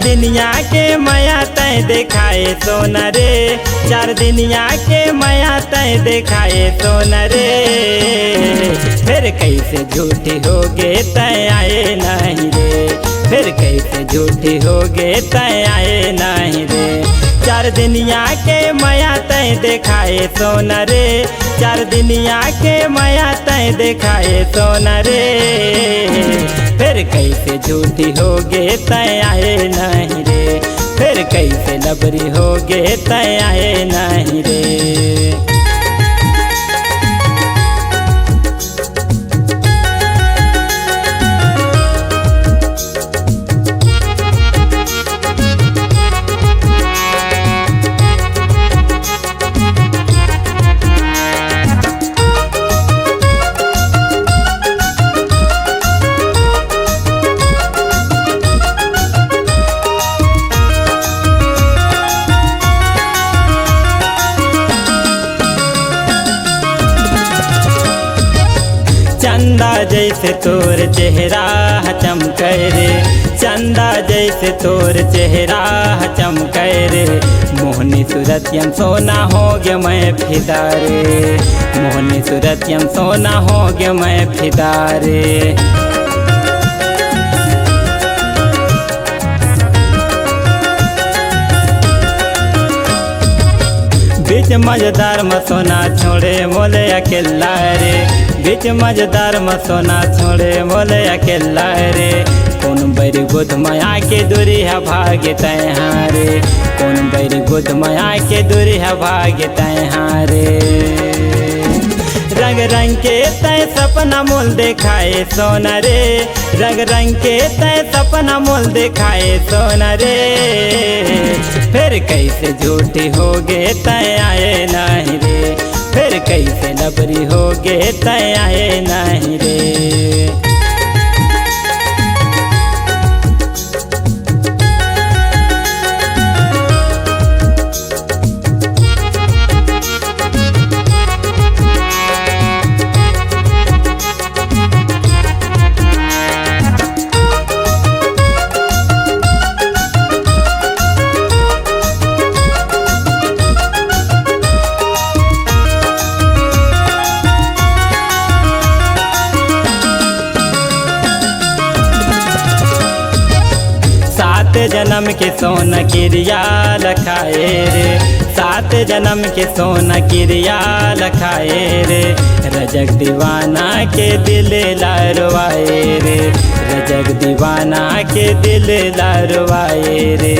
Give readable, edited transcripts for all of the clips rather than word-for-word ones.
दिनिया के माया तय देखाए सोना रे, 4 दिनिया के माया तय देखाए सोना रे। फिर कैसे झूठी हो गे तय आए नहीं रे, फिर कैसे झूठी हो गे तय आए नहीं रे। 4 दिनिया के माया तय देखाए सोना रे, 4 दिनिया के माया तय देखाए सोना रे। फिर कैसे झूठी हो गे तय आए नहीं रे, फिर कैसे लबरी हो गे तय आए नहीं रे। चंदा जैसे तोर चेहरा चमकै रे, चंदा जैसे तोर चेहरा चमकै रे। मोहनी सूरतियम सोना हो गया मैं फिदा रे, मोहनी सूरतियम सोना हो गया मैं फिदा रे। बीच मजेदार मसोना छोड़े मोले अकेला रे, बीच मजेदार मसोना छोड़े मोले अकेला रे। कौन बैरी गोद माया के दूरी है भाग्य तय हारे, कौन बैरी गोद माया के दूरी है भाग्य तय हारे। रंग रंग के तय सपना मोल देखाए सोना रे, रंग रंग के तय सपना मोल देखाए सोना रे। फिर कैसे झूठी हो गे तय आए नहीं रे, फिर कैसे लबरी हो गे तय आए नहीं रे। सात जन्म के सोना क्रिया लखाए रे, 7 जन्म के सोना क्रिया लखाए रे। रजक दीवाना के दिल लारवाए रे, रजक दीवाना के दिल लारवाए रे।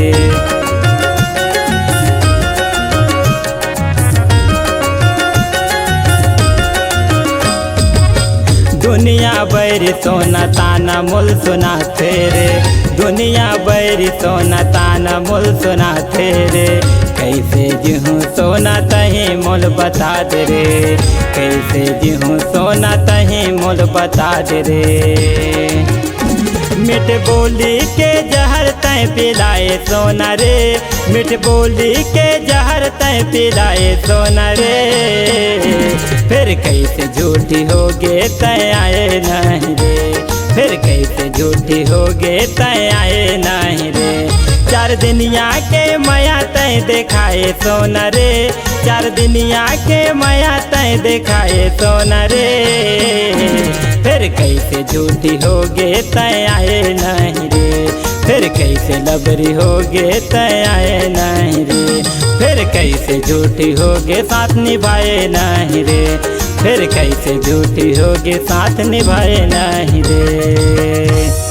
दुनिया बैरी सोना ताना मोल सुना रे, दुनिया बैरी सोना ताना मोल सुना रे। कैसे जीहूँ सोना तही मोल बता दे रे, कैसे जीहूँ सोना तही मोल बता दे रे। मिठ बोली के जहर तय पिलाए सोना रे, मिठ बोली के जहर तय पिलाए सोना रे। फिर कैसे झूठी हो गे तय आए नहीं रे, फिर कैसे झूठी हो गे तय आए नहीं रे। 4 दिनिया के माया तय देखाए सोना रे, 4 दिनिया के माया तय देखाए सोना रे। फिर कैसे झूठी हो गे तय आए नहीं रे, फिर कैसे लबरी हो गे तय आए नहीं रे। फिर कैसे झूठी हो गे साथ निभाए नहीं रे, फिर कैसे झूठी हो गे साथ निभाए नहीं रे।